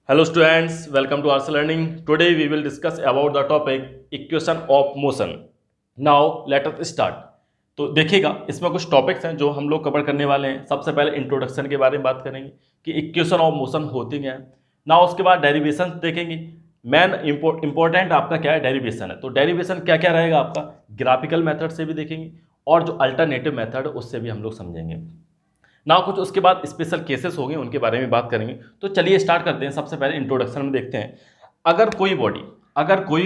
Hello students, welcome to Arts Learning. Today we will discuss about the topic equation of motion. Now let us start. तो देखिएगा इसमें कुछ topics हैं जो हम लोग कवर करने वाले हैं। सबसे पहले इंट्रोडक्शन के बारे में बात करेंगे कि इक्वेशन ऑफ मोशन होती क्या है। ना उसके बाद डेरिवेशन देखेंगे। मेन इंपॉर्टेंट आपका क्या है, डेरिवेशन है। तो डेरिवेशन क्या क्या रहेगा आपका, ग्राफिकल मेथड से भी देखेंगे और जो अल्टरनेटिव मेथड उससे भी हम लोग समझेंगे ना। कुछ उसके बाद स्पेशल केसेस होंगे, उनके बारे में बात करेंगे। तो चलिए स्टार्ट करते हैं। सबसे पहले इंट्रोडक्शन में देखते हैं, अगर कोई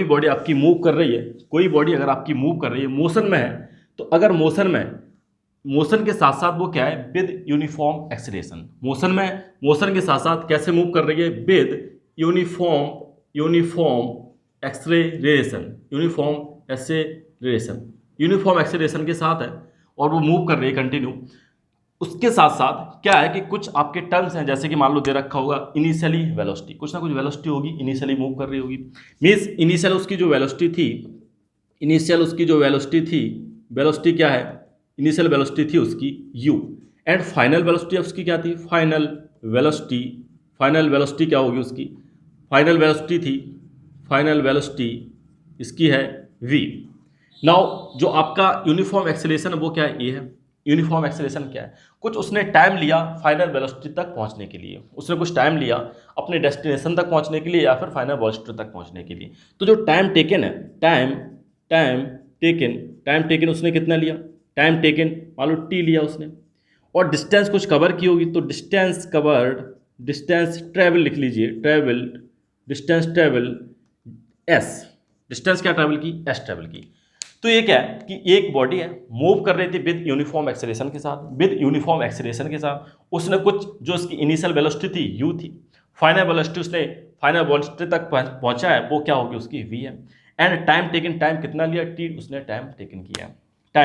बॉडी आपकी मूव कर रही है, कोई बॉडी अगर आपकी मूव कर रही है, मोशन में है, तो अगर मोशन के साथ साथ वो क्या है, विद यूनिफॉर्म एक्सेलरेशन। मोशन के साथ साथ कैसे मूव कर रही है, विद यूनिफॉर्म एक्सेलरेशन के साथ है और वो मूव कर रही है कंटिन्यू। उसके साथ साथ क्या है कि कुछ आपके टर्म्स हैं, जैसे कि मान लो दे रखा होगा इनिशियली वेलोसिटी, कुछ ना कुछ वेलोसिटी होगी, इनिशियली मूव कर रही होगी। मीन्स इनिशियल उसकी जो वेलोसिटी थी, वेलोसिटी क्या है, इनिशियल वेलोसिटी थी उसकी u, एंड फाइनल वेलोसिटी उसकी क्या थी, फाइनल वेलोसिटी क्या होगी उसकी, फाइनल वेलोसिटी इसकी है v। नाउ जो आपका यूनिफॉर्म एक्सेलरेशन है वो क्या है, ये है। यूनिफॉर्म एक्सेलरेशन क्या है, कुछ उसने टाइम लिया फाइनल वेलोसिटी तक पहुंचने के लिए, उसने कुछ टाइम लिया अपने डेस्टिनेशन तक पहुंचने के लिए या फिर फाइनल वेलोसिटी तक पहुंचने के लिए। तो जो टाइम टेकन है, टाइम टेकन उसने कितना लिया, टाइम टेकन मान लो टी लिया उसने, और डिस्टेंस कुछ कवर की होगी, तो डिस्टेंस ट्रेवल लिख लीजिए, डिस्टेंस क्या ट्रैवल की, एस ट्रैवल की। तो ये क्या है कि एक बॉडी है, मूव कर रही थी विद यूनिफॉर्म एक्सेलरेशन के साथ, उसने कुछ जो उसकी इनिशियल वेलोसिटी थी u थी, फाइनल वेलोसिटी तक पहुंचा है, वो क्या होगी उसकी v है। एंड टाइम कितना लिया, t उसने टाइम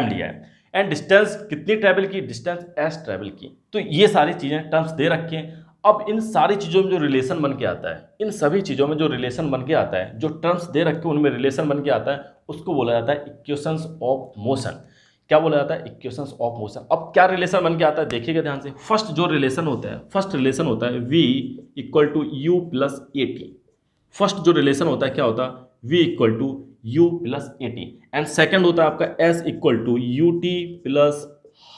लिया है। एंड डिस्टेंस कितनी ट्रैवल की, डिस्टेंस s ट्रैवल की। तो ये सारी चीजें टर्म्स दे रखे हैं। अब इन सारी चीज़ों में जो रिलेशन बन के आता है, इन सभी चीज़ों में जो रिलेशन बन के आता है, जो टर्म्स दे रखे उनमें रिलेशन बन के आता है, उसको बोला जाता है इक्वेशंस ऑफ मोशन। क्या बोला जाता है, इक्वेशंस ऑफ मोशन। अब क्या रिलेशन बन के आता है, देखिएगा ध्यान से। फर्स्ट रिलेशन होता है v equal to u plus a t. First जो रिलेशन होता है क्या होता है, v equal to u plus a t. And second होता है आपका s equal to you t plus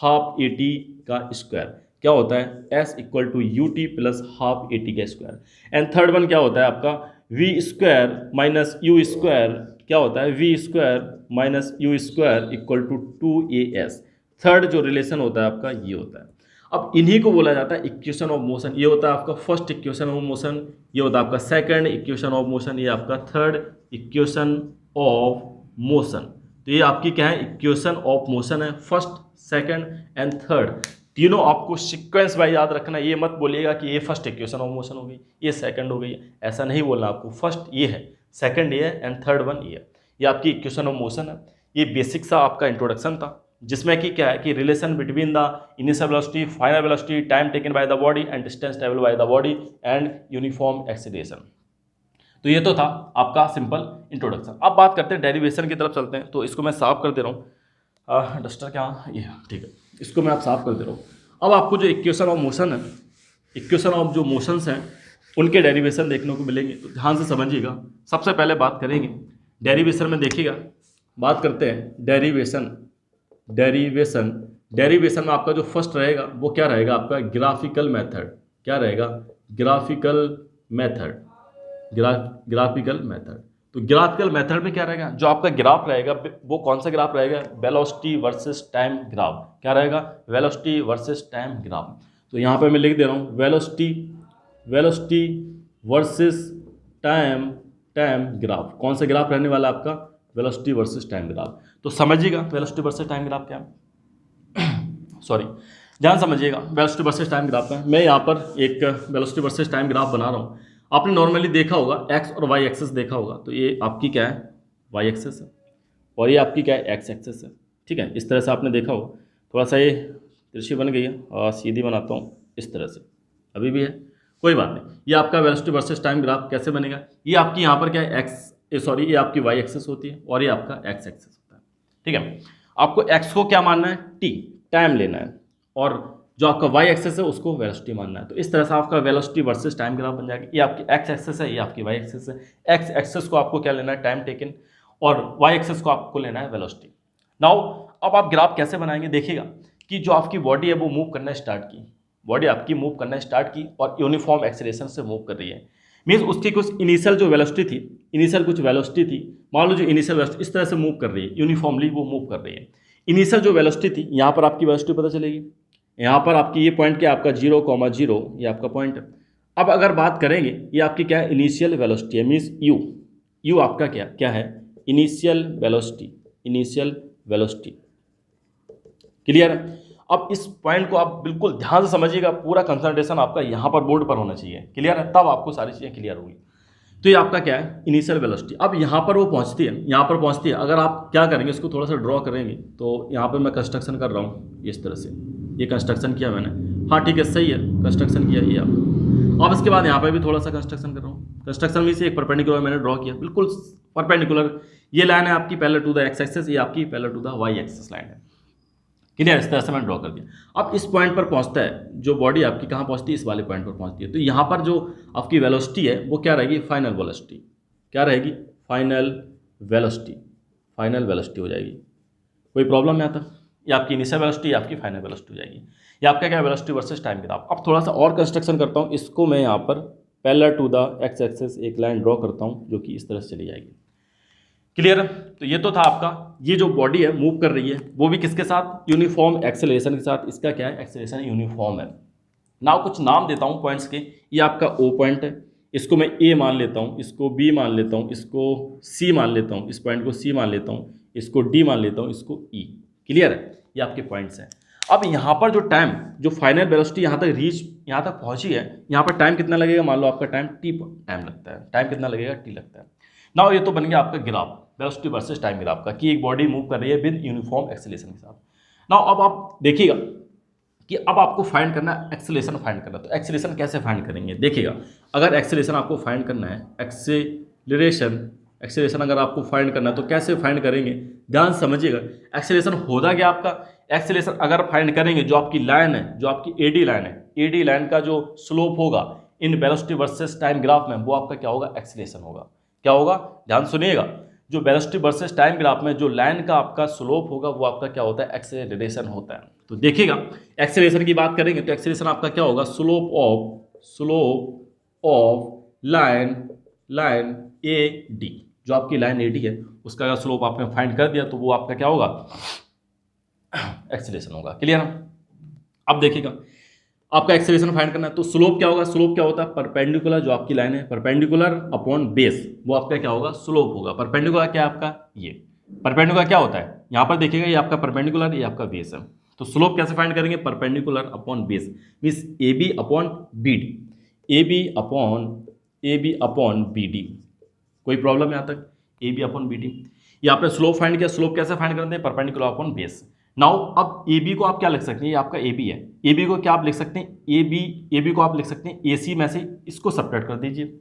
half A T का स्क्वायर। क्या होता है, s equal to you t plus half A T का स्क्वायर। एंड थर्ड वन क्या होता है आपका, v square minus u square. क्या होता है, v square minus u square equal to 2as। Third जो रिलेशन होता है आपका ये होता है। अब इन्हीं को बोला जाता है इक्वेशन ऑफ मोशन। ये होता है आपका फर्स्ट इक्वेशन ऑफ मोशन, ये होता है आपका सेकंड इक्वेशन ऑफ मोशन, ये आपका थर्ड इक्वेशन ऑफ मोशन। तो ये आपकी क्या है, इक्वेशन ऑफ मोशन है, फर्स्ट, सेकंड एंड थर्ड। तीनों आपको सीक्वेंस वाइज याद रखना। ये मत बोलिएगा कि ये फर्स्ट इक्वेशन ऑफ मोशन हो गई, ये सेकंड हो गई, ऐसा नहीं बोलना आपको। फर्स्ट ये है, सेकंड ये है एंड थर्ड वन ये है। ये आपकी इक्वेशन ऑफ मोशन है। ये बेसिक सा आपका इंट्रोडक्शन था, जिसमें कि क्या है कि relation between the initial velocity, final velocity, time taken by the body and distance travel by the body and uniform acceleration. तो ये तो था आपका सिंपल इंट्रोडक्शन। अब बात करते हैं डेरिवेशन की तरफ चलते हैं। तो इसको मैं साफ कर दे रहा हूँ, डस्टर क्या, ये ठीक है, इसको मैं आप साफ कर दे रहा हूँ। अब आपको जो इक्वेशन ऑफ मोशन है, इक्वेशन ऑफ जो मोशंस हैं उनके डेरिवेशन देखने को मिलेंगे, तो ध्यान से समझिएगा। सबसे पहले बात करेंगे डेरिवेशन में, देखिएगा बात करते हैं डेरिवेशन में आपका जो फर्स्ट रहेगा वो क्या रहेगा आपका, ग्राफिकल मेथड। क्या रहेगा, ग्राफिकल मेथड। तो ग्राफिकल मेथड में क्या रहेगा, जो आपका ग्राफ रहेगा वो कौन सा ग्राफ रहेगा, वेलोसिटी वर्सेस टाइम ग्राफ। क्या रहेगा, वेलोसिटी वर्सेस टाइम ग्राफ। तो यहाँ पे मैं लिख दे रहा हूँ वेलोसिटी वर्सेस टाइम ग्राफ। कौन सा ग्राफ रहने वाला आपका, वेलोसिटी वर्सेस टाइम ग्राफ। तो समझिएगा वेलोसिटी वर्सेस टाइम ग्राफ क्या है, सॉरी, ध्यान समझिएगा। वेलोसिटी वर्सेस टाइम ग्राफ है, मैं यहाँ पर एक वेलोसिटी वर्सेस टाइम ग्राफ बना रहा हूँ। आपने नॉर्मली देखा होगा एक्स और वाई एक्सेस देखा होगा, तो ये आपकी क्या है, वाई एक्सेस है, और ये आपकी क्या है, एक्स एक्सेस है। ठीक है, इस तरह से आपने देखा होगा। थोड़ा सा ये तिरछी बन गई है और सीधी बनाता हूँ इस तरह से, अभी भी है, कोई बात नहीं। ये आपका वेलोसिटी वर्सेस टाइम ग्राफ कैसे बनेगा, ये आपकी यहाँ पर क्या है, ये आपकी वाई एक्सेस होती है और ये आपका एक्स एक्सेस होता है। ठीक है, आपको एक्स को क्या मानना है, टी, टाइम लेना है, और जो आपका वाई एक्सेस है उसको वेलोसिटी मानना है। तो इस तरह से आपका वेलोसिटी वर्सेस टाइम ग्राफ बन जाएगा। ये आपकी एक्स एक्सेस है, ये आपकी वाई एक्सेस है। एक्स एक्सेस को आपको क्या लेना है, टाइम टेकन, और वाई एक्सेस को आपको लेना है वेलोसिटी। नाउ अब आप ग्राफ कैसे बनाएंगे, देखिएगा कि जो आपकी बॉडी है वो मूव करना स्टार्ट की, बॉडी आपकी मूव करना स्टार्ट की और यूनिफॉर्म एक्सेलरेशन से मूव कर रही है। मीन्स उसकी कुछ इनिशियल जो वेलोसिटी थी, इनिशियल कुछ वेलोसिटी थी, मान लो जो इनिशियल वेलोसिटी इस तरह से मूव कर रही है, यूनिफॉर्मली वो मूव कर रही है। इनिशियल जो वेलोसिटी थी, यहाँ पर आपकी वेलोसिटी पता चलेगी, यहाँ पर आपकी ये पॉइंट क्या आपका 0,0 ये आपका पॉइंट है। अब अगर बात करेंगे ये आपकी क्या है, इनिशियल वेलोसिटी है, मीन्स यू, यू आपका क्या क्या है, initial velocity, initial velocity. Clear है। अब इस पॉइंट को आप बिल्कुल ध्यान से समझिएगा, पूरा कंसंट्रेशन आपका यहाँ पर बोर्ड पर होना चाहिए। क्लियर है, तब आपको सारी चीज़ें क्लियर होगी। तो ये आपका क्या है, इनिशियल वेलोसिटी। अब यहाँ पर वो पहुँचती है, यहाँ पर पहुँचती है। अगर आप क्या करेंगे, इसको थोड़ा सा ड्रॉ करेंगे, तो यहाँ पर मैं कंस्ट्रक्शन कर रहा हूँ इस तरह से, ये कंस्ट्रक्शन किया मैंने, हाँ ठीक है सही है, कंस्ट्रक्शन किया ये आप। अब इसके बाद यहाँ पर भी थोड़ा सा कंस्ट्रक्शन कर रहा हूँ। कंस्ट्रक्शन में से एक परपेंडिकुलर मैंने ड्रॉ किया, बिल्कुल परपेंडिकुलर। ये लाइन है आपकी parallel to the x axis, ये आपकी parallel to the y axis line है। क्लियर, इस तरह से मैंने ड्रॉ कर दिया। अब इस पॉइंट पर पहुंचता है, जो बॉडी आपकी कहाँ पहुंचती है, इस वाले पॉइंट पर पहुंचती है। तो यहाँ पर जो आपकी वेलोसिटी है वो क्या रहेगी, फाइनल वेलोसिटी। क्या रहेगी, फाइनल वेलोसिटी, फाइनल वेलोसिटी हो जाएगी। कोई प्रॉब्लम नहीं आता, ये आपकी इनिशियल वेलोसिटी, आपकी फाइनल वेलोसिटी हो जाएगी। ये आपका क्या, वेलोसिटी वर्सेस टाइम ग्राफ। अब थोड़ा सा और कंस्ट्रक्शन करता हूँ, इसको मैं यहाँ पर parallel to the x axis एक लाइन ड्रॉ करता हूँ जो कि इस तरह से चली जाएगी। क्लियर है। तो ये तो था आपका, ये जो बॉडी है मूव कर रही है वो भी किसके साथ, यूनिफॉर्म एक्सेलरेशन के साथ। इसका क्या है, एक्सेलरेशन यूनिफॉर्म है। नाउ कुछ नाम देता हूँ पॉइंट्स के। ये आपका ओ पॉइंट है, इसको मैं ए मान लेता हूँ, इसको बी मान लेता हूँ, इसको सी मान लेता हूँ, इस पॉइंट को सी मान लेता हूँ, इसको डी मान लेता हूँ, इसको ई। क्लियर है, ये आपके पॉइंट्स हैं। अब यहाँ पर जो टाइम, जो फाइनल वेलोसिटी यहाँ तक रीच, यहाँ तक पहुँची है, यहाँ पर टाइम कितना लगेगा, मान लो आपका टाइम टी टाइम लगता है। टाइम कितना लगेगा, टी लगता है। नाउ ये तो बन गया आपका graph, velocity versus time graph का, कि एक बॉडी मूव कर रही है विद यूनिफॉर्म एक्सेलरेशन के साथ। नाउ अब आप देखिएगा कि अब आपको फाइंड करना है एक्सेलरेशन फाइंड करना। तो एक्सेलरेशन कैसे फाइंड करेंगे, देखिएगा। अगर एक्सेलरेशन आपको फाइंड करना है, एक्सेलरेशन अगर आपको फाइंड करना है तो कैसे फाइंड करेंगे, ध्यान समझिएगा। एक्सेलरेशन होगा क्या आपका, एक्सेलरेशन अगर फाइंड करेंगे, जो आपकी लाइन है, जो आपकी एडी लाइन है, एडी लाइन का जो स्लोप होगा in velocity versus time graph में, वो आपका क्या होगा, एक्सेलरेशन होगा। क्या होगा, ध्यान सुनिएगा। जो वेलोसिटी वर्सेस टाइम ग्राफ में जो लाइन का आपका स्लोप होगा वो आपका क्या होता है, एक्सेलरेशन होता है। तो देखिएगा, एक्सेलरेशन की बात करेंगे तो एक्सेलरेशन आपका क्या होगा, slope of line A D. जो आपकी लाइन ए डी है उसका अगर स्लोप आपने फाइंड कर दिया तो वो आपका क्या होगा, एक्सेलरेशन होगा। क्लियर है। अब देखिएगा, आपका एक्सेलरेशन फाइंड करना है तो स्लोप क्या होगा, स्लोप क्या होता है, परपेंडिकुलर जो आपकी लाइन है, परपेंडिकुलर अपॉन बेस, वो आपका क्या होगा, स्लोप होगा। परपेंडिकुलर क्या है आपका, ये परपेंडिकुलर क्या होता है, यहाँ पर देखिएगा, ये आपका परपेंडिकुलर, ये आपका बेस है। तो स्लोप कैसे फाइंड करेंगे, perpendicular upon base, means a b upon b d, a b upon b D. कोई प्रॉब्लम यहाँ तक, a b upon b d. ये आपने स्लोप फाइंड किया, स्लोप कैसे फाइंड करते हैं, परपेंडिकुलर अपॉन बेस। नाउ अब ए बी को आप क्या लिख सकते हैं, ये आपका ए बी है, ए बी को क्या आप लिख सकते हैं, ए बी को आप लिख सकते हैं ए सी में से इसको सब्ट्रैक्ट कर दीजिए।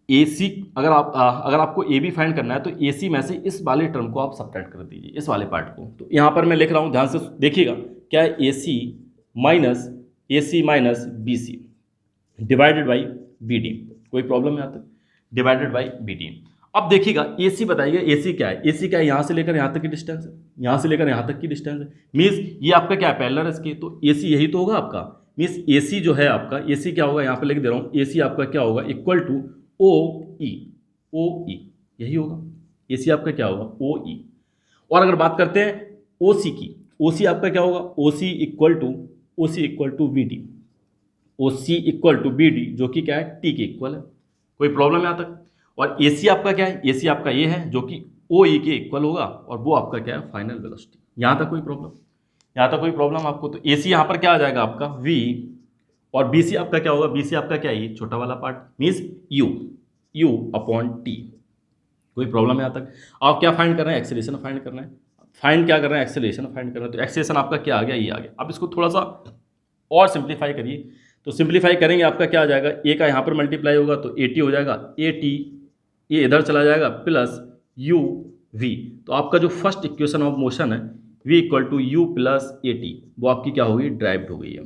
ए सी अगर आपको ए बी फाइंड करना है तो ए सी में से इस वाले टर्म को आप सब्ट्रैक्ट कर दीजिए, इस वाले पार्ट को। तो यहाँ पर मैं लिख रहा हूँ, ध्यान से देखिएगा, क्या है, A C minus B C divided by B D. कोई प्रॉब्लम यहाँ तक, डिवाइडेड बाई बी डी। अब देखिएगा, ए सी बताइए, ए सी क्या है, ए सी क्या है, यहाँ से लेकर यहाँ तक की डिस्टेंस है, यहाँ से लेकर यहाँ तक की डिस्टेंस है। मीन्स ये आपका क्या है, पैरेलल है इसके, तो ए सी यही तो होगा आपका। मीन्स ए सी जो है आपका, ए सी क्या होगा, यहाँ पे लिख दे रहा हूँ, ए सी आपका क्या होगा, इक्वल टू ओ ई, यही होगा। ए सी आपका क्या होगा, ओ ई। और अगर बात करते हैं ओ सी की, ओ सी आपका क्या होगा, O C equal to V D, O C equal to B D, जो कि क्या है, टी के इक्वल है। कोई प्रॉब्लम यहाँ तक। और ए सी आपका क्या है, ए सी आपका ये है जो कि ओ ई के इक्वल होगा, और वो आपका क्या है, फाइनल वेलोसिटी। यहाँ तक कोई प्रॉब्लम, यहाँ तक कोई प्रॉब्लम आपको। तो ए सी यहाँ पर क्या आ जाएगा आपका, वी, और बी सी आपका क्या होगा, बी सी आपका क्या है, ये छोटा वाला part, means you upon T. कोई प्रॉब्लम यहाँ तक। आप क्या फाइंड कर रहे हैं, एक्सेलरेशन फाइंड करना है। फाइंड क्या कर रहे हैं, एक्सेलरेशन फाइंड कर रहे हैं। तो एक्सेलरेशन आपका क्या आ गया, ये आ गया। अब इसको थोड़ा सा और सिंप्लीफाई करिए। तो सिंप्लीफाई करेंगे, आपका क्या आ जाएगा, ए का यहाँ पर मल्टीप्लाई होगा तो ए टी हो जाएगा, ए टी, ये इधर चला जाएगा, प्लस यू वी। तो आपका जो फर्स्ट इक्वेशन ऑफ मोशन है v equal to u plus a t, वो आपकी क्या होगी, ड्राइव्ड हो गई है।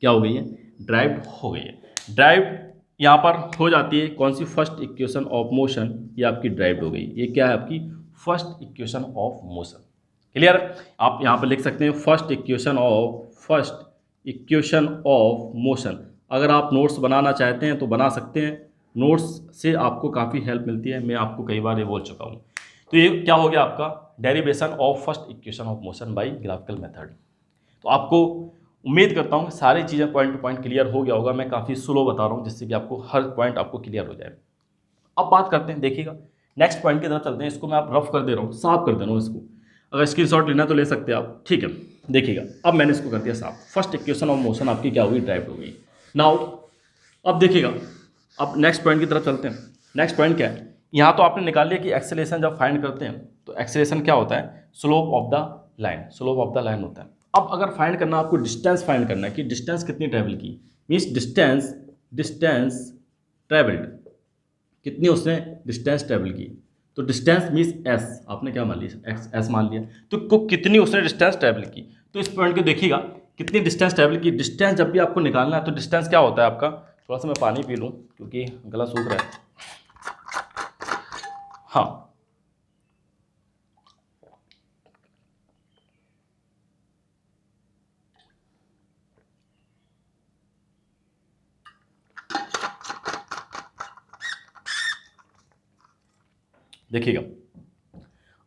क्या हो गई है, ड्राइव्ड हो गई है। ड्राइव्ड यहाँ पर हो जाती है कौन सी, फर्स्ट इक्वेशन ऑफ मोशन, ये आपकी ड्राइव्ड हो गई। ये क्या है आपकी, first equation of motion. Clear, आप यहाँ पर लिख सकते हैं फर्स्ट इक्वेशन ऑफ मोशन। अगर आप नोट्स बनाना चाहते हैं तो बना सकते हैं, नोट्स से आपको काफ़ी हेल्प मिलती है, मैं आपको कई बार ये बोल चुका हूँ। तो ये क्या हो गया आपका, derivation of first equation of motion by graphical method. तो आपको उम्मीद करता हूँ कि सारी चीज़ें पॉइंट टू पॉइंट क्लियर हो गया होगा। मैं काफ़ी स्लो बता रहा हूँ जिससे कि आपको हर पॉइंट आपको क्लियर हो जाए। अब बात करते हैं, देखिएगा नेक्स्ट पॉइंट की तरफ चलते हैं। इसको मैं आप रफ कर दे रहा हूँ, साफ कर दे रहा हूँ इसको, अगर स्क्रीनशॉट लेना तो ले सकते हैं आप, ठीक है। देखिएगा अब मैंने इसको कर दिया साफ, फर्स्ट इक्वेशन ऑफ मोशन आपकी क्या हुई, ड्राइव हो गई। नाउ अब देखिएगा, अब नेक्स्ट पॉइंट की तरफ चलते हैं। नेक्स्ट पॉइंट क्या है, यहाँ तो आपने निकाल लिया कि एक्सेलेरेशन जब फाइंड करते हैं तो एक्सेलेरेशन क्या होता है, slope of the line, slope of the line होता है। अब अगर फाइंड करना, आपको डिस्टेंस फाइंड करना है कि डिस्टेंस कितनी ट्रैवल की, मीन्स डिस्टेंस ट्रैवल्ड, कितनी उसने डिस्टेंस ट्रैवल की। तो डिस्टेंस मीन्स एस, आपने क्या मान लिया, एस मान लिया। तो कितनी उसने डिस्टेंस ट्रैवल की, तो इस पॉइंट को देखिएगा कितनी डिस्टेंस ट्रैवल की। डिस्टेंस जब भी आपको निकालना है तो डिस्टेंस क्या होता है आपका, थोड़ा सा मैं पानी पी लूँ क्योंकि गला सूख रहा है। हाँ, देखिएगा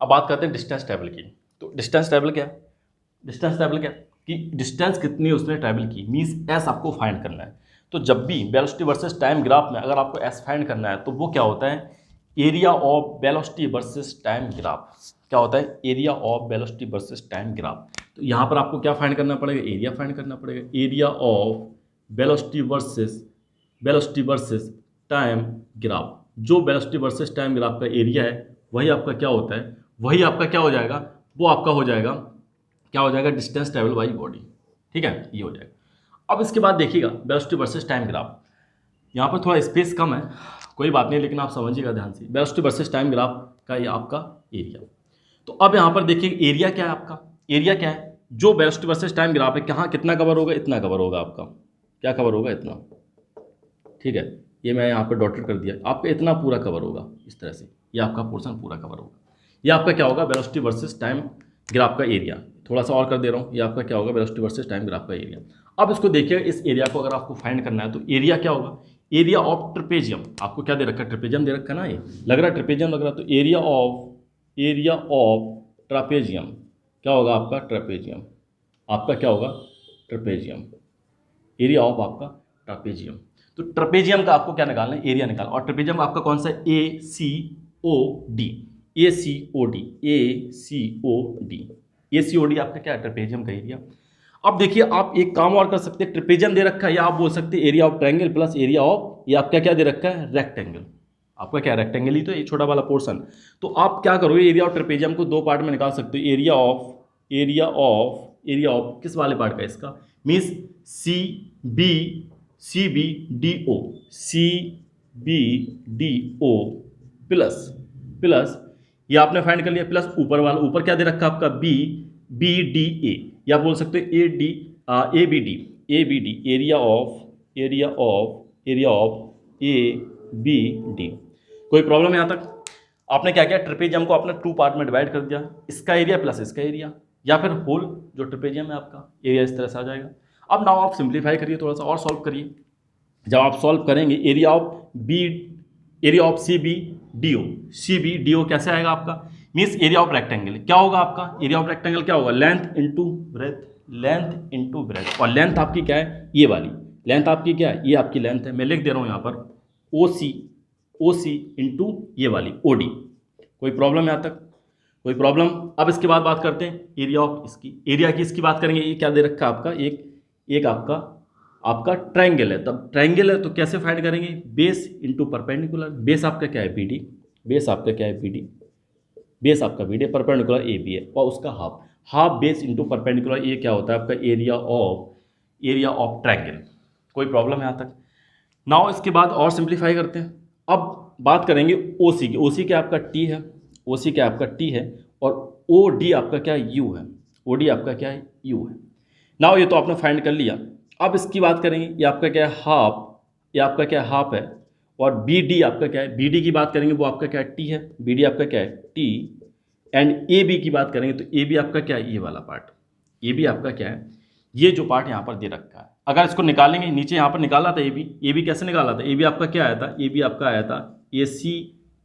अब बात करते हैं डिस्टेंस ट्रैवल की। तो डिस्टेंस ट्रैवल क्या है, डिस्टेंस ट्रैवल क्या है कि डिस्टेंस कितनी उसने ट्रैवल की, मीन्स एस आपको फाइंड करना है। तो जब भी वेलोसिटी वर्सेस टाइम ग्राफ में अगर आपको एस फाइंड करना है तो वो क्या होता है, area of velocity versus time graph. क्या होता है, area of velocity versus time graph. तो यहाँ पर आपको क्या फाइंड करना पड़ेगा, एरिया फाइंड करना पड़ेगा, area of velocity versus time graph. जो वेलोसिटी वर्सेस टाइम ग्राफ का एरिया है वही आपका क्या होता है, वही आपका क्या हो जाएगा, वो आपका हो जाएगा, क्या हो जाएगा, डिस्टेंस ट्रैवल बाई बॉडी। ठीक है, ये हो जाएगा। अब इसके बाद देखिएगा वेलोसिटी वर्सेस टाइम ग्राफ, यहाँ पर थोड़ा स्पेस कम है, कोई बात नहीं, लेकिन आप समझिएगा ध्यान से। वेलोसिटी वर्सेस टाइम ग्राफ का ये आपका एरिया। तो अब यहाँ पर देखिए एरिया क्या है आपका, एरिया क्या है, जो वेलोसिटी वर्सेस टाइम ग्राफ है, कहाँ कितना कवर होगा, इतना कवर होगा आपका, क्या कवर होगा, इतना। ठीक है, ये मैं यहाँ पर डॉटेड कर दिया, आपका इतना पूरा कवर होगा इस तरह से, ये आपका पोर्शन पूरा कवर होगा। ये आपका क्या होगा, वेलोसिटी वर्सेस टाइम ग्राफ का एरिया। थोड़ा सा और कर दे रहा हूँ, ये आपका क्या होगा, वेलोसिटी वर्सेस टाइम ग्राफ का एरिया। अब इसको देखिए, इस एरिया को अगर आपको फाइंड करना है तो एरिया क्या होगा, एरिया ऑफ ट्रेपेजियम। आपको क्या दे रखा है, ट्रेपेजियम दे रखा है ना, ये लग रहा है ट्रेपेजियम लग रहा है। तो एरिया ऑफ ट्रापेजियम क्या होगा आपका, ट्रेपेजियम आपका क्या होगा, ट्रेपेजियम, एरिया ऑफ आपका ट्रापेजियम। तो ट्रेपेजियम का आपको क्या निकालना है, एरिया निकालना। और ट्रेपेजियम आपका कौन सा है, ACOD, ACOD आपका क्या है, ट्रेपेजियम का एरिया। अब देखिए आप एक काम और कर सकते हैं, ट्रेपेजियम दे रखा है, या आप बोल सकते हैं area of triangle plus area of, ये आपका क्या दे रखा है, रेक्टेंगल। आपका क्या रेक्टेंगल ही तो ये छोटा वाला पोर्शन। तो आप क्या करोगे, एरिया ऑफ ट्रेपेजियम को दो पार्ट में निकाल सकते हो, एरिया ऑफ किस वाले पार्ट का, इसका, मीन्स CBDO प्लस ये आपने फाइंड कर लिया, प्लस ऊपर वाला, ऊपर क्या दे रखा है आपका, BDA, या बोल सकते हो ABD, एरिया ऑफ ABD। कोई प्रॉब्लम है यहाँ तक? आपने क्या किया, ट्रेपेजियम को आपने टू पार्ट में डिवाइड कर दिया, इसका एरिया प्लस इसका एरिया, या फिर होल जो ट्रेपेजियम है आपका एरिया इस तरह से आ जाएगा। अब नाउ आप सिंप्लीफाई करिए, थोड़ा सा और सॉल्व करिए। जब आप सॉल्व करेंगे, एरिया ऑफ CBDO कैसे आएगा आपका, मीन्स एरिया ऑफ रेक्टेंगल क्या होगा आपका, एरिया ऑफ रेक्टेंगल क्या होगा, लेंथ इंटू ब्रेथ। और लेंथ आपकी क्या है, ये वाली लेंथ आपकी क्या है, ये आपकी लेंथ है, मैं लिख दे रहा हूँ यहाँ पर OC इंटू ये वाली OD। कोई प्रॉब्लम यहाँ तक, कोई प्रॉब्लम? अब इसके बाद बात करते हैं एरिया ऑफ इसकी बात करेंगे। ये क्या दे रखा है आपका, एक आपका ट्रायंगल है। तब ट्रायंगल है तो कैसे फाइंड करेंगे, बेस इंटू परपेंडिकुलर। बेस आपका क्या है, BD, बेस आपका क्या है, BD, बेस आपका BD, परपेंडिकुलर AB है, और उसका हाफ बेस इंटू परपेंडिकुलर, ये क्या होता है आपका, एरिया ऑफ ट्रायंगल। कोई प्रॉब्लम है यहाँ तक? नाउ इसके बाद और सिंप्लीफाई करते हैं। अब बात करेंगे OC की। OC क्या आपका T है, और OD आपका क्या U है। OD आपका क्या है, U है। नाउ ये तो आपने फाइंड कर लिया। अब इसकी बात करेंगे, ये आपका क्या है, हाफ, ये आपका क्या है, हाफ है। और BD आपका क्या है, BD की बात करेंगे वो आपका क्या है, T है। BD आपका क्या है, T। एंड AB की बात करेंगे तो AB आपका क्या है, ये वाला पार्ट। AB आपका क्या है, ये जो पार्ट यहाँ पर दे रखा है। अगर इसको निकालेंगे, नीचे यहाँ पर निकाला था AB कैसे निकाला था, AB आपका क्या आया था, AB आपका आया था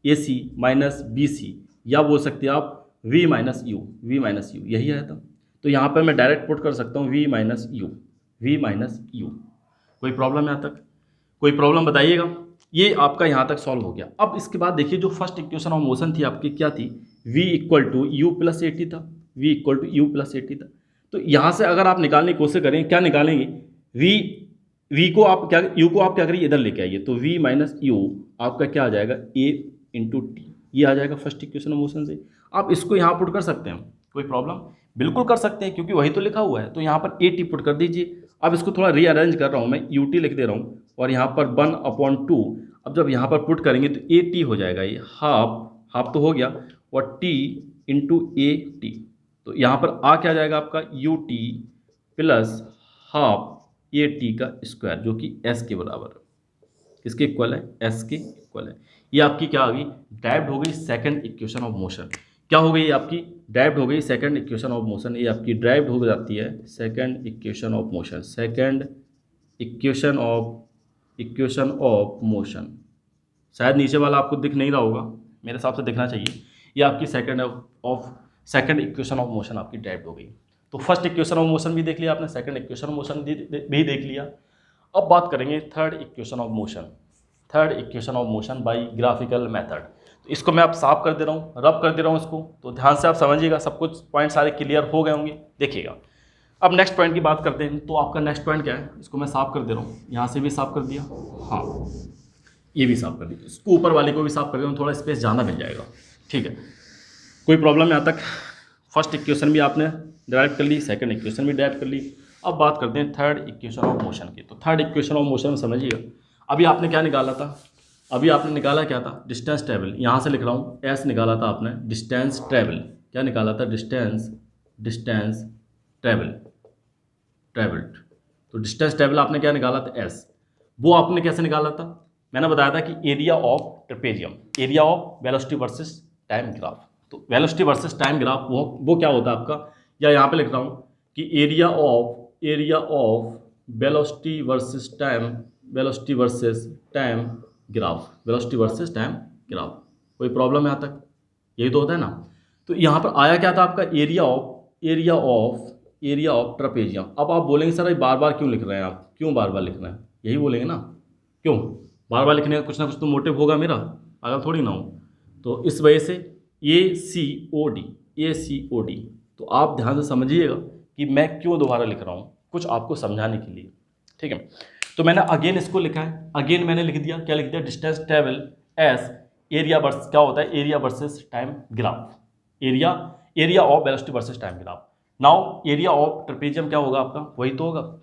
AC माइनस BC, या बोल सकते हैं आप V माइनस यू, यही आया था। तो यहाँ पर मैं डायरेक्ट पुट कर सकता हूँ V माइनस यू। कोई प्रॉब्लम यहाँ तक, कोई प्रॉब्लम बताइएगा। ये आपका यहाँ तक सॉल्व हो गया। अब इसके बाद देखिए, जो फर्स्ट इक्वेशन ऑफ मोशन थी आपकी क्या थी, V equal to u plus a t था, था। तो यहाँ से अगर आप निकालने की कोशिश करें, क्या निकालेंगे, V को आप क्या, U को आप क्या करिए, इधर लेके आइए, तो V माइनस यू आपका क्या आ जाएगा, A इंटू टी, ये आ जाएगा फर्स्ट इक्वेशन ऑफ मोशन से। आप इसको यहाँ पुट कर सकते हैं, कोई प्रॉब्लम, बिल्कुल कर सकते हैं, क्योंकि वही तो लिखा हुआ है। तो यहाँ पर AT पुट कर दीजिए। अब इसको थोड़ा रीअरेंज कर रहा हूँ मैं, UT लिख दे रहा हूँ, और यहाँ पर 1/2। अब जब यहाँ पर पुट करेंगे तो AT हो जाएगा, ये हाफ तो हो गया, और T इंटू AT। तो यहाँ पर आ क्या जाएगा आपका, UT प्लस हाफ AT का स्क्वायर, जो कि S के बराबर है। किसके इक्वल है, S के इक्वल है। ये आपकी क्या आ गई, ड्राइव्ड हो गई सेकंड इक्वेशन ऑफ मोशन। क्या हो गई आपकी, ड्राइव्ड हो गई सेकंड इक्वेशन ऑफ मोशन। ये आपकी ड्राइव्ड हो जाती है second equation of motion, second equation of motion. शायद नीचे वाला आपको दिख नहीं रहा होगा, मेरे हिसाब से दिखना चाहिए। ये आपकी सेकंड इक्वेशन ऑफ मोशन आपकी ड्राइव्ड हो गई। तो फर्स्ट इक्वेशन ऑफ मोशन भी देख लिया आपने, सेकंड इक्वेशन ऑफ मोशन भी देख लिया। अब बात करेंगे third equation of motion by graphical method. तो इसको मैं आप साफ कर दे रहा हूँ, रब कर दे रहा हूँ इसको, तो ध्यान से आप समझिएगा, सब कुछ पॉइंट सारे क्लियर हो गए होंगे। देखिएगा, अब नेक्स्ट पॉइंट की बात करते हैं। तो आपका नेक्स्ट पॉइंट क्या है, इसको मैं साफ कर दे रहा हूँ, यहाँ से भी साफ कर दिया, हाँ ये भी साफ कर दिया, इसको ऊपर वाले को भी साफ कर दे रहा हूँ, थोड़ा स्पेस ज़्यादा मिल जाएगा, ठीक है। कोई प्रॉब्लम यहाँ तक, फर्स्ट इक्वेशन भी आपने ड्राइव कर ली, सेकंड इक्वेशन भी ड्राइव कर ली। अब बात करते हैं थर्ड इक्वेशन ऑफ मोशन की। तो थर्ड इक्वेशन ऑफ मोशन में समझिएगा, अभी आपने क्या निकाला था, अभी आपने निकाला क्या था, डिस्टेंस ट्रेवल। यहाँ से लिख रहा हूँ, एस निकाला था आपने, डिस्टेंस ट्रेवल। क्या निकाला था, डिस्टेंस ट्रेवल्ड। तो डिस्टेंस ट्रेवल आपने क्या निकाला था, एस। वो आपने कैसे निकाला था, मैंने बताया था कि area of trapezium, area of velocity versus time graph. तो वेलोसिटी वर्सेस टाइम ग्राफ वो क्या होता है आपका, या यहाँ पे लिख रहा हूँ कि area of velocity versus time graph. कोई प्रॉब्लम है यहाँ तक, यही तो होता है ना। तो यहाँ पर आया क्या था आपका, एरिया ऑफ ट्रेपेजियम। अब आप बोलेंगे सर बार बार क्यों लिख रहे हैं आप, क्यों बार बार लिख रहे हैं, यही बोलेंगे ना, क्यों बार बार लिखने का कुछ ना कुछ तो मोटिव होगा मेरा, अगर थोड़ी ना हो। तो इस वजह से ACOD। तो आप ध्यान से समझिएगा कि मैं क्यों दोबारा लिख रहा हूँ, कुछ आपको समझाने के लिए, ठीक है। तो मैंने अगेन इसको लिखा है, अगेन मैंने लिख दिया, क्या लिख दिया, distance travel S area versus, क्या होता है, area versus time graph, area of velocity versus time graph. Now area of trapezium क्या होगा आपका, वही तो होगा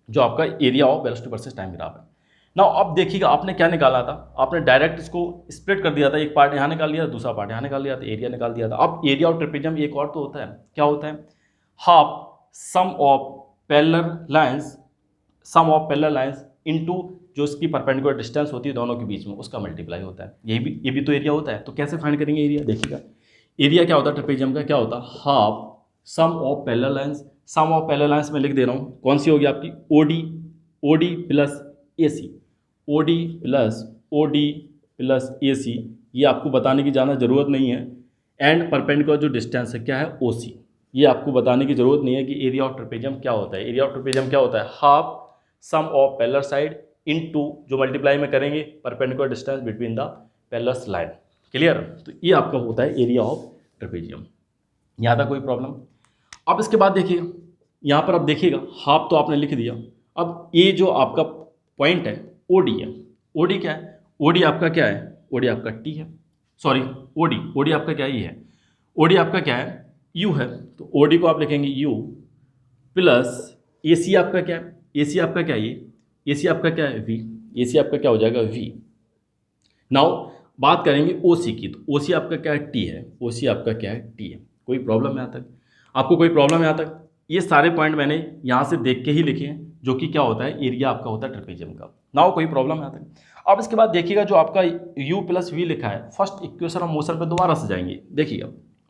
जो आपका area of velocity versus time graph है। नाउ अब देखिएगा, आपने क्या निकाला था, आपने डायरेक्ट इसको स्प्लिट कर दिया था, एक पार्ट यहाँ निकाल लिया, दूसरा पार्ट यहाँ निकाल लिया था, एरिया निकाल दिया था। अब एरिया ऑफ ट्रेपेजियम एक और तो होता है, क्या होता है, half sum of parallel lines into जो इसकी परपेंडिकुलर डिस्टेंस होती है दोनों के बीच में, उसका मल्टीप्लाई होता है। ये भी तो एरिया होता है। तो कैसे फाइंड करेंगे एरिया, देखिएगा एरिया क्या होता है ट्रेपेजियम का, क्या होता है, half sum of parallel lines. Sum of parallel lines में लिख दे रहा हूँ, कौन सी होगी आपकी, OD प्लस AC। ये आपको बताने की ज़्यादा ज़रूरत नहीं है। एंड परपेंडिकुलर जो डिस्टेंस है क्या है, OC। ये आपको बताने की ज़रूरत नहीं है कि एरिया ऑफ ट्रेपेजियम क्या होता है। एरिया ऑफ ट्रेपेजियम क्या होता है, half sum of parallel side into जो मल्टीप्लाई में करेंगे perpendicular distance between the parallel line. Clear. तो ये आपका होता है एरिया ऑफ ट्रेपेजियम। यहाँ तक कोई प्रॉब्लम। अब इसके बाद देखिएगा, यहाँ पर अब देखिएगा, हाफ तो आपने लिख दिया। अब ये जो आपका पॉइंट है OD है, OD क्या है, OD आपका क्या है, OD आपका T है, सॉरी OD आपका क्या ही है, OD आपका क्या है, U है। तो OD को आप लिखेंगे U प्लस AC आपका क्या है, AC आपका क्या है, ये AC आपका क्या है, V। AC आपका क्या हो जाएगा, V। नाउ बात करेंगे OC की। तो OC आपका क्या है, T है, OC आपका क्या है, T है। कोई प्रॉब्लम है यहाँ तक। आपको कोई प्रॉब्लम है यहाँ तक? ये सारे पॉइंट मैंने यहाँ से देख के ही लिखे हैं, जो कि क्या होता है, एरिया आपका होता है ट्रेपेजियम का। नाउ कोई प्रॉब्लम है यहाँ तक? अब इसके बाद देखिएगा जो आपका u प्लस वी लिखा है, फर्स्ट इक्वेशन ऑफ मोशन पे दोबारा से जाएंगे। देखिएगा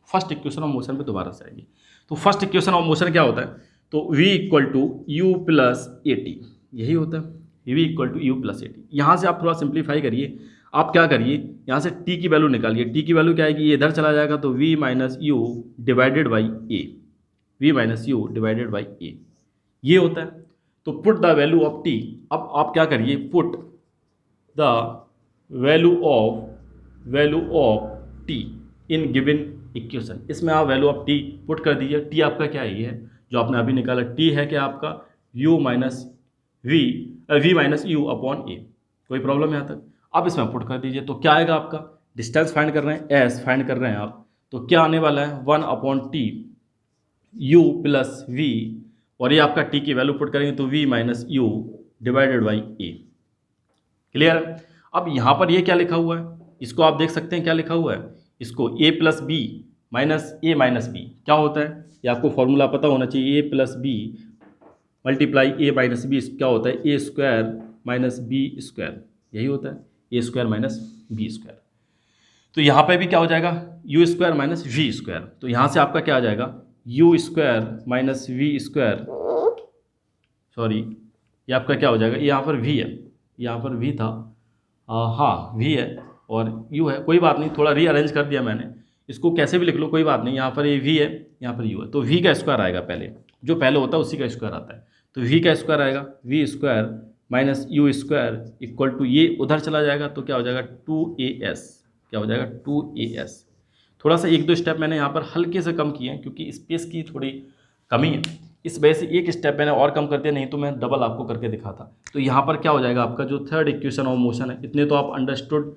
फर्स्ट इक्वेशन ऑफ मोशन पे दोबारा से आएंगे। तो फर्स्ट इक्वेशन ऑफ मोशन क्या होता है? तो v equal to u plus a t, यही होता है v equal to u plus a t. यहाँ से आप थोड़ा सिंप्लीफाई करिए, आप क्या करिए, यहाँ से t की वैल्यू निकालिए। t की वैल्यू क्या आएगी, ये इधर चला जाएगा तो v minus U divided by A, v minus U divided by A, ये होता है। तो put the value of t, अब आप क्या करिए, put the value of t in given equation. इसमें आप वैल्यू ऑफ t पुट कर दीजिए। t आपका क्या है, ये है जो आपने अभी निकाला, t है क्या आपका u minus v minus you upon A. कोई प्रॉब्लम है यहाँ तक? अब इसमें पुट कर दीजिए तो क्या आएगा आपका, डिस्टेंस फाइंड कर रहे हैं, s फाइंड कर रहे हैं आप, तो क्या आने वाला है 1 upon t u plus v, और ये आपका t की वैल्यू पुट करेंगे तो v minus U divided by A. Clear है? अब यहाँ पर ये क्या लिखा हुआ है, इसको आप देख सकते हैं क्या लिखा हुआ है, इसको a plus b minus a minus b क्या होता है, ये आपको फॉर्मूला पता होना चाहिए। a plus b multiply a minus b क्या होता है, a square minus b square, यही होता है a square minus b square. तो यहाँ पे भी क्या हो जाएगा, u square minus v square. तो यहाँ से आपका क्या आ जाएगा, u square minus v square, sorry ये आपका क्या हो जाएगा, यहाँ पर वी है, यहाँ पर वी था, हाँ वी है और यू है, कोई बात नहीं, थोड़ा रीअरेंज कर दिया मैंने, इसको कैसे भी लिख लो कोई बात नहीं। यहाँ पर ये वी है, यहाँ पर यू है, तो वी का स्क्वायर आएगा, पहले जो पहले होता है उसी का स्क्वायर आता है। तो वी का स्क्वायर आएगा v square minus u square equal to, ये उधर चला जाएगा तो क्या हो जाएगा 2as, क्या हो जाएगा 2as। थोड़ा सा एक दो स्टेप मैंने यहाँ पर हल्के से कम किए हैं क्योंकि स्पेस की थोड़ी कमी है, इस वजह से एक स्टेप मैंने और कम कर दिया, नहीं तो मैं डबल आपको करके दिखाता। तो यहाँ पर क्या हो जाएगा आपका जो थर्ड इक्वेशन ऑफ मोशन है, इतने तो आप अंडरस्टूड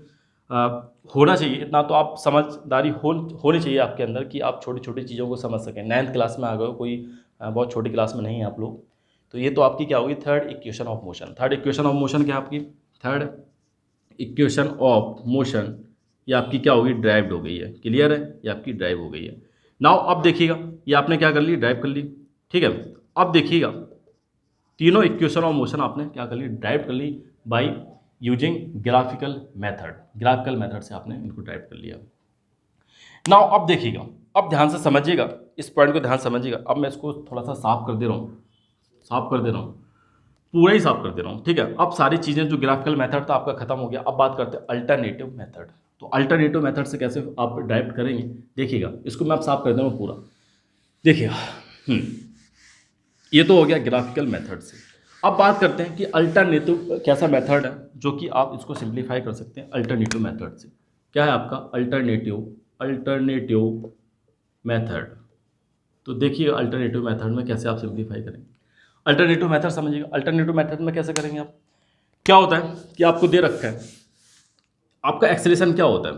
होना चाहिए, इतना तो आप समझदारी होनी चाहिए आपके अंदर कि आप छोटी छोटी चीज़ों को समझ सकें। 9th क्लास में आ गए हो, कोई बहुत छोटी क्लास में नहीं है आप लोग। तो ये तो आपकी क्या होगी, third equation of motion. Third equation of motion क्या आपकी, थर्ड इक्वेशन ऑफ मोशन ये आपकी क्या होगी, ड्राइव्ड हो गई है। क्लियर है, ये आपकी ड्राइव हो गई है। नाउ अब देखिएगा, ये आपने क्या कर ली, ड्राइव कर ली, ठीक है। अब देखिएगा तीनों इक्वेशन ऑफ मोशन आपने क्या कर ली, ड्राइव कर ली by using graphical method. Graphical method से आपने इनको ड्राइव कर लिया। नाउ अब देखिएगा, अब ध्यान से समझिएगा, इस पॉइंट को ध्यान से समझिएगा। अब मैं इसको थोड़ा सा साफ कर दे रहा हूँ, साफ कर दे रहा हूँ, पूरा ही साफ कर दे रहा हूँ, ठीक है। अब सारी चीज़ें जो ग्राफिकल मेथड था आपका खत्म हो गया। अब बात करते हैं अल्टरनेटिव मेथड। तो अल्टरनेटिव मेथड से कैसे आप ड्राइव करेंगे, देखिएगा, इसको मैं आप साफ कर दे रहा हूँ पूरा। देखिएगा ये तो हो गया ग्राफिकल मेथड से। अब बात करते हैं कि अल्टरनेटिव कैसा मेथड है जो कि आप इसको सिंप्लीफाई कर सकते हैं अल्टरनेटिव मेथड से। क्या है आपका अल्टरनेटिव मेथड। तो देखिए अल्टरनेटिव मेथड में कैसे आप सिंप्लीफाई करेंगे। अल्टरनेटिव मेथड समझिएगा, अल्टरनेटिव मेथड में कैसे करेंगे आप, क्या होता है कि आपको दे रखा है आपका एक्सेलरेशन क्या होता है।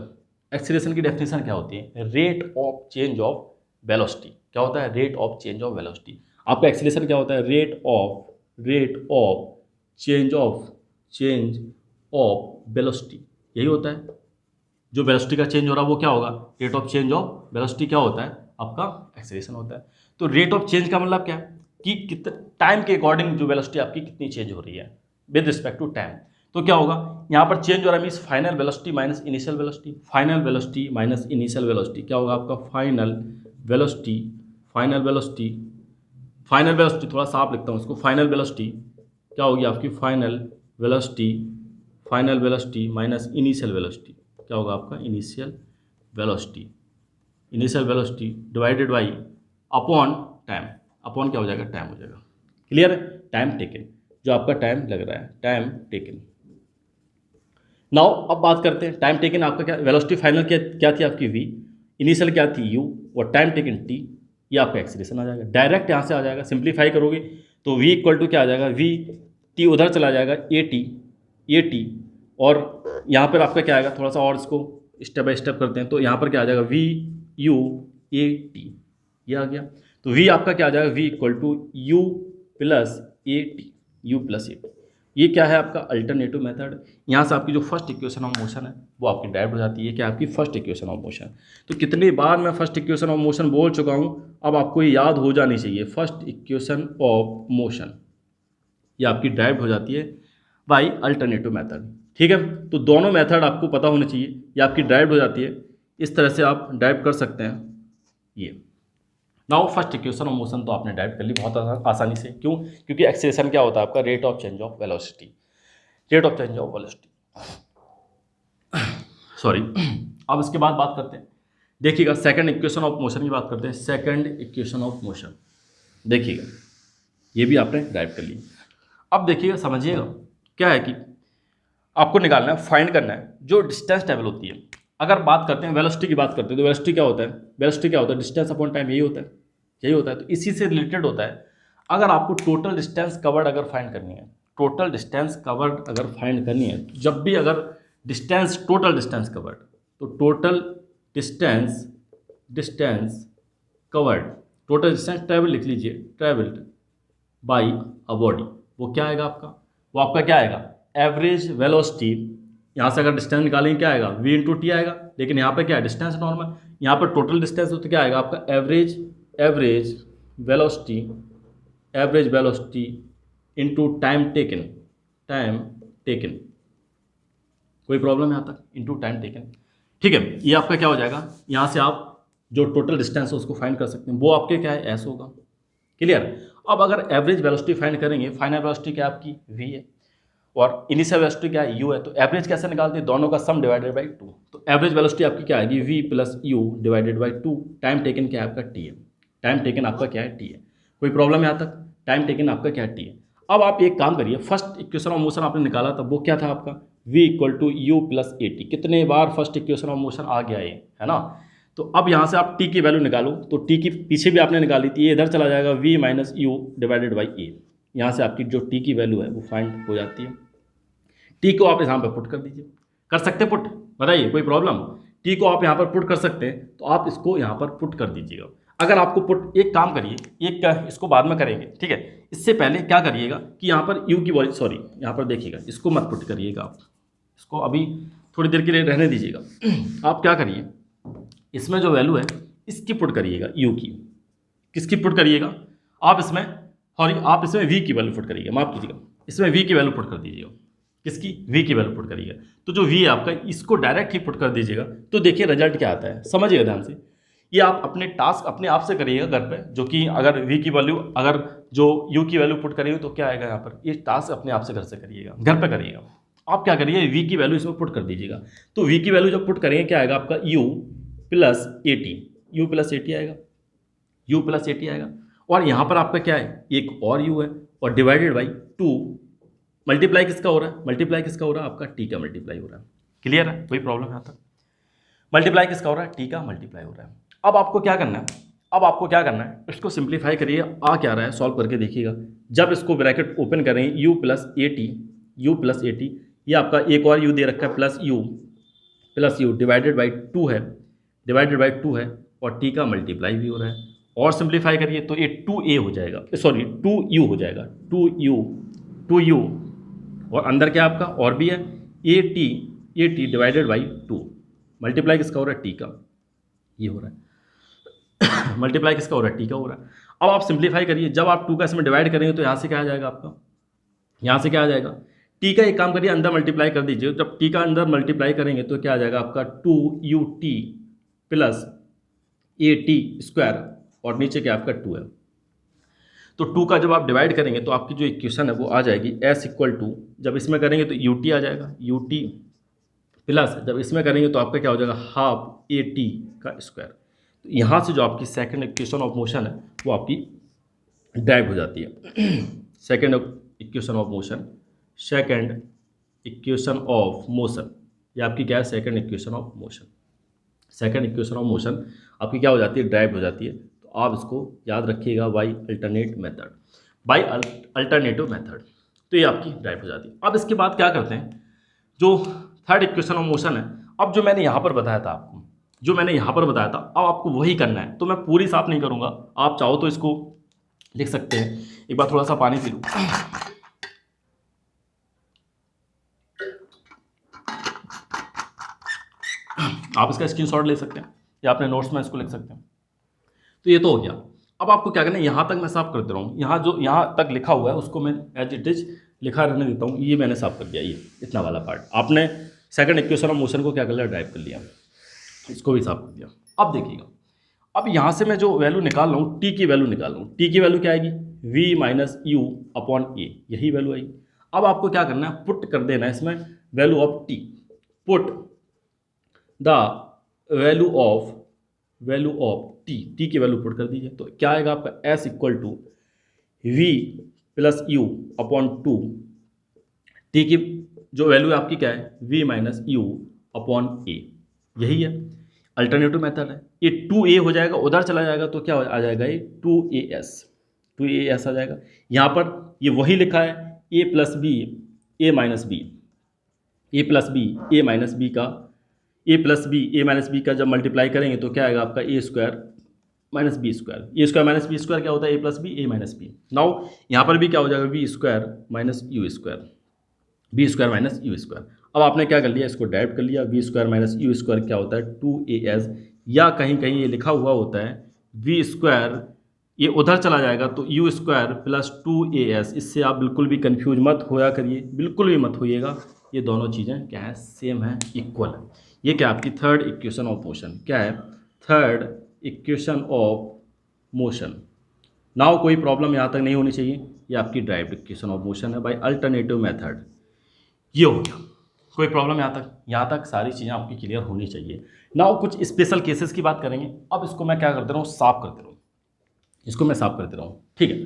एक्सेलरेशन की डेफिनेशन क्या होती है, rate of change of velocity. क्या होता है, rate of change of velocity. आपका एक्सेलरेशन क्या होता है, rate of change of velocity, यही होता है। जो वेलोसिटी का चेंज हो रहा है वो क्या होगा, rate of change of velocity क्या होता है, आपका एक्सेलरेशन होता है। तो रेट ऑफ चेंज का मतलब क्या है कि कितने टाइम के अकॉर्डिंग जो वेलोसिटी आपकी कितनी चेंज हो रही है विद रिस्पेक्ट टू टाइम। तो क्या होगा, यहाँ पर चेंज हो रहा है means final velocity minus initial velocity. Final velocity minus initial velocity क्या होगा आपका, फाइनल वेलोसिटी थोड़ा साफ लिखता हूँ इसको, फाइनल वेलोसिटी क्या होगी आपकी, final velocity minus initial velocity क्या होगा आपका, initial velocity divided by upon time. Upon क्या हो जाएगा, टाइम हो जाएगा। क्लियर है, टाइम टेकन, जो आपका टाइम लग रहा है, टाइम टेकन। नाउ अब बात करते हैं टाइम टेकन आपका क्या, वेलोसिटी फाइनल क्या थी आपकी v, इनिशियल क्या थी u, और टाइम टेकन t, ये आपका एक्सेलरेशन आ जाएगा। डायरेक्ट यहाँ से आ जाएगा, सिंप्लीफाई करोगे तो v इक्वल टू क्या आ जाएगा, v t उधर चला जाएगा a t, और यहाँ पर आपका क्या आएगा, थोड़ा सा और इसको स्टेप बाय स्टेप करते हैं। तो यहाँ पर क्या आ जाएगा, v u a t, ये आ गया। तो v आपका क्या आ जाएगा, v equal to u plus a t। ये क्या है आपका अल्टरनेटिव मेथड। यहाँ से आपकी जो फर्स्ट इक्वेशन ऑफ मोशन है वो आपकी ड्राइव हो जाती है। क्या आपकी फर्स्ट इक्वेशन ऑफ मोशन। तो कितनी बार मैं फर्स्ट इक्वेशन ऑफ मोशन बोल चुका हूँ, अब आपको ये याद हो जानी चाहिए, फर्स्ट इक्वेशन ऑफ मोशन ये आपकी ड्राइव हो जाती है बाय अल्टरनेटिव मेथड। ठीक है, तो दोनों मेथड आपको पता होने चाहिए, ये आपकी ड्राइव हो जाती है, इस तरह से आप ड्राइव कर सकते हैं। ये now first equation of motion तो आपने ड्राइव कर ली बहुत आसानी से। क्यों? क्योंकि एक्सेलेरेशन क्या होता है आपका? Rate of change of velocity, rate of change of velocity, sorry. अब इसके बाद बात करते हैं, देखिएगा सेकंड इक्वेशन ऑफ मोशन की बात करते हैं। सेकंड इक्वेशन ऑफ मोशन देखिएगा, ये भी आपने ड्राइव कर ली। अब देखिएगा, समझिएगा क्या है कि आपको निकालना है, फाइंड करना है जो डिस्टेंस ट्रेवल होती है। अगर बात करते हैं वेलोसिटी की बात करते हैं, तो वेलोसिटी क्या होता है? वेलोसिटी क्या होता है? डिस्टेंस अपॉन टाइम, यही होता है, यही होता है। तो इसी से रिलेटेड होता है। अगर आपको टोटल डिस्टेंस कवर्ड अगर फाइंड करनी है, टोटल डिस्टेंस कवर्ड अगर फाइंड करनी है, तो जब भी अगर डिस्टेंस, टोटल डिस्टेंस कवर्ड, तो total distance, distance covered, total distance travel लिख लीजिए, ट्रेवल्ड बाई अ बॉडी, वो क्या आएगा आपका? वो आपका क्या आएगा? Average velocity. यहाँ से अगर डिस्टेंस निकालेंगे क्या आएगा? v इंटू टी आएगा। लेकिन यहाँ पे क्या है? Distance normal. यहाँ पर टोटल डिस्टेंस तो क्या आएगा आपका? Average, average velocity, average velocity into time taken, time taken. कोई प्रॉब्लम है यहाँ तक? Into time taken. ठीक है, ये आपका क्या हो जाएगा? यहाँ से आप जो टोटल डिस्टेंस है उसको फाइंड कर सकते हैं, वो आपके क्या है? एस होगा। क्लियर? अब अगर एवरेज वेलोसिटी फाइंड करेंगे, फाइनल वेलोसिटी क्या आपकी? v है, और इनिशियल वेलोसिटी क्या है? u है। तो एवरेज कैसे निकालते हैं? दोनों का सम डिवाइडेड बाई 2। तो एवरेज वेलोसिटी आपकी क्या आएगी? v plus you divided by 2। Time taken क्या है आपका? t है। टाइम टेकन आपका क्या है? t है। कोई प्रॉब्लम है यहाँ तक? टाइम टेकन आपका क्या है? t है। अब आप एक काम करिए, फर्स्ट इक्वेशन ऑफ मोशन आपने निकाला था, वो क्या था आपका? v equal to u plus a t. कितने बार फर्स्ट इक्वेशन ऑफ मोशन आ गया ये, है ना? तो अब यहाँ से आप t की वैल्यू निकालो, तो t की पीछे भी आपने निकाली थी, ये इधर चला जाएगा v minus U divided by A. यहाँ से आपकी जो t की वैल्यू है वो फाइंड हो जाती है। t को आप यहाँ पर पुट कर दीजिए, कर सकते हैं पुट? बताइए, कोई प्रॉब्लम? t को आप यहाँ पर पुट कर सकते हैं, तो आप इसको यहाँ पर पुट कर दीजिएगा। अगर आपको पुट, एक काम करिए, एक इसको बाद में करेंगे, ठीक है? इससे पहले क्या करिएगा कि यहाँ पर u की वैल्यू, सॉरी यहाँ पर देखिएगा, इसको मत पुट करिएगा आप, इसको अभी थोड़ी देर के लिए रहने दीजिएगा। आप क्या करिए, इसमें जो वैल्यू है इसकी पुट करिएगा, u की। किसकी पुट करिएगा आप इसमें? सॉरी, आप इसमें v की वैल्यू पुट करिएगा, माफ कीजिएगा, इसमें v की वैल्यू पुट कर दीजिएगा। किसकी? v की वैल्यू पुट करिएगा। तो जो v है आपका, इसको डायरेक्ट ही पुट कर दीजिएगा, तो देखिए रिजल्ट क्या आता है, समझिएगा ध्यान से। ये आप अपने टास्क अपने आप से करिएगा घर पे, जो कि अगर v की वैल्यू, अगर जो u की वैल्यू पुट करिएगा तो क्या आएगा यहाँ पर, ये टास्क अपने आप से घर से करिएगा, घर पे करिएगा। आप क्या करिए, v की वैल्यू इसमें पुट कर दीजिएगा। तो v की वैल्यू जब पुट करेंगे क्या आएगा आपका? u plus a T, you plus a T आएगा, u प्लस ए टी आएगा। और यहाँ पर आपका क्या है? एक और u है, और डिवाइडेड बाई 2। मल्टीप्लाई किसका हो रहा है? मल्टीप्लाई किसका हो रहा है? आपका t का मल्टीप्लाई हो रहा है। क्लियर है? कोई प्रॉब्लम है यहाँ तक? मल्टीप्लाई किसका हो रहा है? t का मल्टीप्लाई हो रहा है। अब आपको क्या करना है? अब आपको क्या करना है? इसको सिंप्लीफाई करिए, आ क्या रहा है सॉल्व करके देखिएगा। जब इसको ब्रैकेट ओपन करें, u plus a T, you plus a t, ये आपका एक और u दे रखा है, प्लस यू डिवाइडेड बाई 2 है, डिवाइडेड बाई 2 है, और t का मल्टीप्लाई भी हो रहा है। और सिंप्लीफाई करिए तो ये 2a हो जाएगा, सॉरी 2u हो जाएगा, 2u, और अंदर क्या आपका और भी है, A T divided by 2। Multiply किसका हो रहा है? t का, ये हो रहा है। मल्टीप्लाई किसका हो रहा है? t का हो रहा है। अब आप सिंप्लीफाई करिए, जब आप 2 का इसमें डिवाइड करेंगे तो यहाँ से क्या आ जाएगा आपका? यहाँ से क्या आ जाएगा? t का एक काम करिए, अंदर मल्टीप्लाई कर दीजिए। जब t का अंदर मल्टीप्लाई करेंगे तो क्या आ जाएगा आपका? 2ut plus a T square, और नीचे क्या आपका 2 है। तो 2 का जब आप डिवाइड करेंगे तो आपकी जो इक्वेशन है वो आ जाएगी s इक्वल टू, जब इसमें करेंगे तो ut आ जाएगा, ut प्लस जब इसमें करेंगे तो आपका क्या हो जाएगा? हाफ ए टी का स्क्वायर। तो यहाँ से जो आपकी सेकंड इक्वेशन ऑफ मोशन है वो आपकी ड्राइव हो जाती है। Second equation of motion, second equation of motion, ये आपकी क्या है? Second equation of motion. Second equation of motion आपकी क्या हो जाती है? ड्राइव हो जाती है। तो आप इसको याद रखिएगा, by alternate method, by alternative method. तो ये आपकी ड्राइव हो जाती है। अब इसके बाद क्या करते हैं, जो थर्ड इक्वेशन ऑफ मोशन है, अब जो मैंने यहाँ पर बताया था आपको, जो मैंने यहाँ पर बताया था, अब आपको वही करना है। तो मैं पूरी साफ नहीं करूँगा, आप चाहो तो इसको लिख सकते हैं। एक बार थोड़ा सा पानी पी लूँ। आप इसका स्क्रीनशॉट ले सकते हैं या अपने नोट्स में इसको लिख सकते हैं। तो ये तो हो गया। अब आपको क्या करना है, यहाँ तक मैं साफ कर दे रहा हूँ, यहाँ जो यहाँ तक लिखा हुआ है उसको मैं एज इट इज लिखा रहने देता हूँ, ये मैंने साफ कर दिया, ये इतना वाला पार्ट आपने सेकंड इक्वेशन ऑफ मोशन को क्या कर लिया, ड्राइव कर लिया, इसको भी साफ कर दिया। अब देखिएगा, अब यहाँ से मैं जो वैल्यू निकाल रहा हूँ, टी की वैल्यू निकाल रहा हूँ, टी की वैल्यू क्या आएगी, we minus you upon a, यही वैल्यू आएगी। अब आपको क्या करना है, पुट कर देना है इसमें value of t, put the value of t की वैल्यू पुट कर दीजिए, तो क्या आएगा आपका s equal to v plus u upon two, t की जो वैल्यू है आपकी क्या है, v minus you upon a, यही है अल्टरनेटिव मेथड है। ये 2a हो जाएगा, उधर चला जाएगा तो क्या आ जाएगा, ये 2as आ जाएगा। यहाँ पर ये वही लिखा है a plus b a minus b, a plus b a minus b का, a plus b a minus b का जब मल्टीप्लाई करेंगे तो क्या आएगा आपका a square minus b square, a square minus b square क्या होता है, a plus b a minus b. Now यहाँ पर भी क्या हो जाएगा, b square minus u square, b square minus u square. अब आपने क्या कर लिया, इसको डाइव कर लिया, v square minus u square क्या होता है 2as, या कहीं कहीं ये लिखा हुआ होता है वी स्क्वायर, ये उधर चला जाएगा तो यू स्क्वायर प्लस 2as। इससे आप बिल्कुल भी कंफ्यूज मत होया करिए, बिल्कुल भी मत होइएगा, ये दोनों चीज़ें क्या है, सेम है, इक्वल है। ये क्या आपकी थर्ड इक्वेशन ऑफ मोशन, क्या है, third equation of motion. Now कोई प्रॉब्लम यहाँ तक नहीं होनी चाहिए, ये आपकी ड्राइव्ड इक्वेशन ऑफ मोशन है बाय अल्टरनेटिव मेथड, ये हो गया। कोई प्रॉब्लम यहाँ तक सारी चीज़ें आपकी क्लियर होनी चाहिए। नाउ कुछ स्पेशल केसेस की बात करेंगे। अब इसको मैं क्या कर दे रहा हूँ, साफ कर दे रहा हूँ, इसको मैं साफ कर दे रहा हूँ, ठीक है।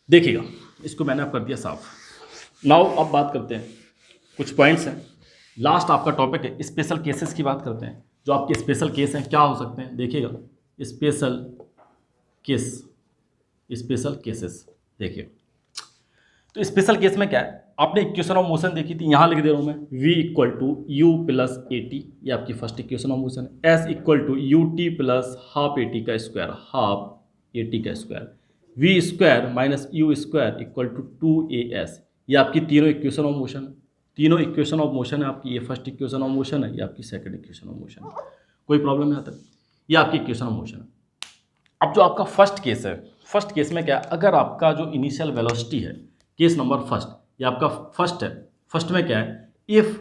देखिएगा, इसको मैंने अब कर दिया साफ। नाउ अब बात करते हैं, कुछ पॉइंट्स हैं, लास्ट आपका टॉपिक है, स्पेशल केसेस की बात करते हैं। जो आपके स्पेशल केस हैं क्या हो सकते हैं, देखिएगा, स्पेशल केसेस देखिए। तो स्पेशल केस में क्या है, आपने इक्वेशन ऑफ मोशन देखी थी, यहाँ लिख दे रहा हूँ मैं, v equal to u plus a t, ये आपकी फर्स्ट इक्वेशन ऑफ मोशन है। s equal to you t plus half A T का स्क्वायर, हाफ ए टी का square, v square minus u square equal to 2as, ये आपकी तीनों equation of motion, तीनों equation of motion है आपकी। ये फर्स्ट इक्वेशन ऑफ मोशन है, ये आपकी सेकंड इक्वेशन ऑफ मोशन है। कोई प्रॉब्लम यहाँ तक, ये आपकी इक्वेशन ऑफ मोशन है। अब जो आपका फर्स्ट केस है, फर्स्ट केस में क्या है, अगर आपका जो इनिशियल वेलोसिटी है, केस नंबर फर्स्ट, ये आपका फर्स्ट है। फर्स्ट में क्या है, इफ़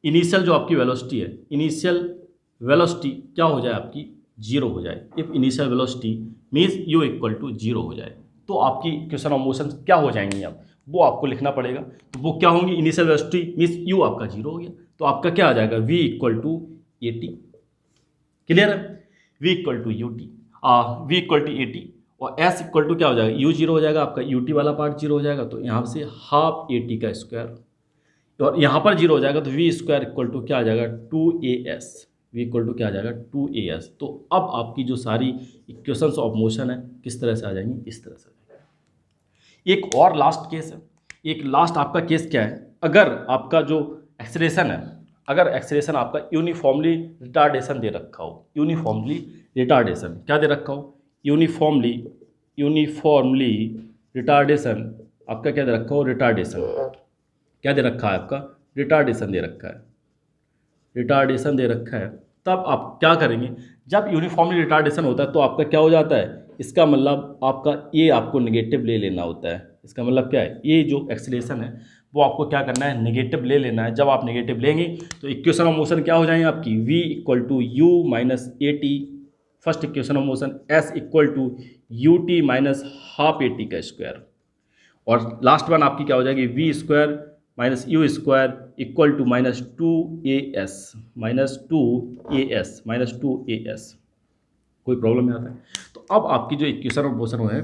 इनिशियल जो आपकी वेलोसिटी है, इनिशियल वेलोसिटी क्या हो जाए आपकी, जीरो हो जाए। If initial velocity means u equal to zero हो जाए, तो आपकी इक्वेशन ऑफ मोशन क्या हो जाएंगी, अब वो आपको लिखना पड़ेगा। तो वो क्या होंगी, इनिशियल वेलोसिटी मीन्स यू आपका जीरो हो गया, तो आपका क्या आ जाएगा, V equal to A T, clear है, V equal to you T, V equal to A T, और एस इक्वल टू क्या हो जाएगा, यू जीरो हो जाएगा, आपका यू टी वाला पार्ट जीरो हो जाएगा, तो यहाँ से हाफ ए टी का स्क्वायर, और यहाँ पर जीरो हो जाएगा, तो वी स्क्वायर इक्वल टू क्या आ जाएगा 2as, वी इक्वल टू क्या आ जाएगा 2as। तो अब आपकी जो सारी इक्वेशंस ऑफ मोशन है किस तरह से आ जाएंगी, इस तरह से आ जाएंगी। एक और लास्ट केस है, एक लास्ट आपका केस क्या है, अगर आपका जो एक्सेलरेशन है, अगर एक्सेलरेशन आपका यूनिफॉर्मली रिटार्डेशन दे रखा हो, यूनिफॉर्मली रिटार्डेशन क्या दे रखा हो, यूनिफॉर्मली रिटार्डेशन आपका क्या दे रखा हो, रिटार्डेशन क्या दे रखा है आपका, रिटार्डेशन दे रखा है, रिटार्डेशन दे रखा है। तब आप क्या करेंगे, जब यूनिफॉर्मली रिटार्डेशन होता है तो आपका क्या हो जाता है, इसका मतलब आपका ये आपको नेगेटिव ले लेना होता है। इसका मतलब क्या है, ये जो एक्सेलरेशन है वो आपको क्या करना है, नेगेटिव ले लेना है। जब आप नेगेटिव लेंगे तो इक्वेशन ऑफ मोशन क्या हो जाएंगे आपकी, v equal to u minus a t, first equation of motion, s equal to you t minus half A T का स्क्वायर, और लास्ट वन आपकी क्या हो जाएगी, v square minus u square equal to minus 2as, minus two a s. कोई problem नहीं आता है। तो अब आपकी जो इक्वेशन ऑफ मोशन है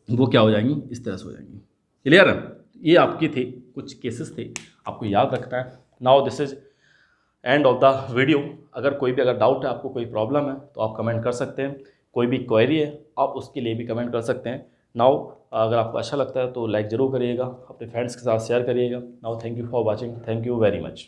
वो क्या हो जाएंगी, इस तरह से हो जाएंगी, क्लियर है। ये आपके थे कुछ केसेस थे, आपको याद रखना है। Now this is end of the video. अगर कोई भी डाउट है, आपको कोई प्रॉब्लम है तो आप कमेंट कर सकते हैं, कोई भी क्वेरी है आप उसके लिए भी कमेंट कर सकते हैं। नाउ अगर आपको अच्छा लगता है तो लाइक ज़रूर करिएगा, अपने फ्रेंड्स के साथ शेयर करिएगा। Now thank you for watching, thank you very much.